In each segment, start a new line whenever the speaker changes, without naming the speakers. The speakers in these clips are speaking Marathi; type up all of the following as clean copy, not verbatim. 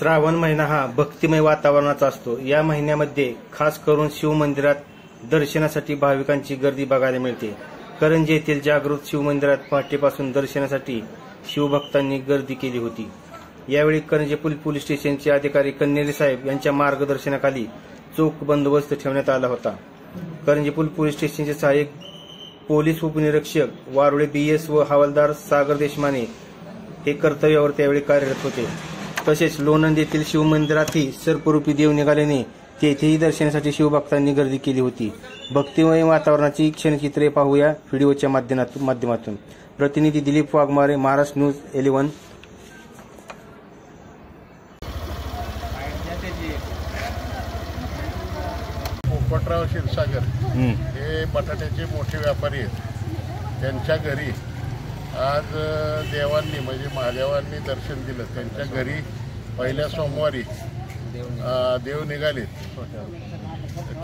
श्रावण महिना हा भक्तिमय वातावरणाचा असतो। या महिन्यामध्ये खास करून शिवमंदिरात दर्शनासाठी भाविकांची गर्दी बघायला मिळते। करंजी येथील जागृत शिवमंदिरात पहाटेपासून दर्शनासाठी शिवभक्तांनी गर्दी केली होती। यावेळी करंजी पोलीस स्टेशनचे अधिकारी कन्हेरी साहेब यांच्या मार्गदर्शनाखाली चोख बंदोबस्त ठेवण्यात आला होता। करंजी पोलीस स्टेशनचे सहाय्यक पोलीस उपनिरीक्षक वारुळे BS व हवालदार सागर देशमाने हे कर्तव्यावर त्यावेळी कार्यरत होते। तसेच लोणंद येथील शिवमंदिरातही सर्परूपी देव निघाल्याने तेथेही दर्शनासाठी शिवभक्तांनी गर्दी केली होती। भक्तिमय वातावरणाची क्षणचित्रे पाहूया व्हिडिओच्या माध्यमातून। प्रतिनिधी दिलीप वाघमारे, महाराष्ट्र न्यूज 11।
पोपटराव क्षीरसागर हे बटाट्याचे मोठे व्यापारी आहेत। त्यांच्या घरी आज देवांनी म्हणजे महादेवांनी दर्शन दिलं। त्यांच्या घरी पहिल्या सोमवारी देव निघाले,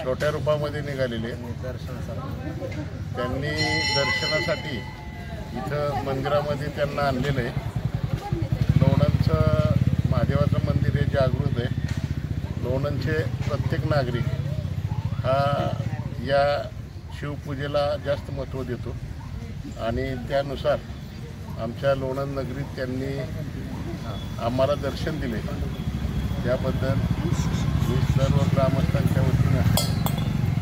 छोट्या रूपामध्ये निघालेले। त्यांनी दर्शनासाठी इथं मंदिरामध्ये त्यांना आणलेलं आहे। लोणंदचं महादेवाचं मंदिर हे जागृत आहे। लोणंदचे प्रत्येक नागरिक हा या शिवपूजेला जास्त महत्त्व देतो आणि त्यानुसार आमच्या लोणंद नगरीत त्यांनी आम्हाला दर्शन दिले। त्याबद्दल मी सर्व ग्रामस्थांच्या वतीनं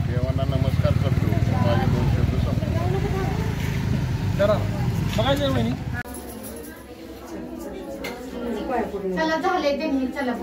देवांना नमस्कार करतो। माझे 2 शब्द संपतो।
चला झाले त्यांनी चला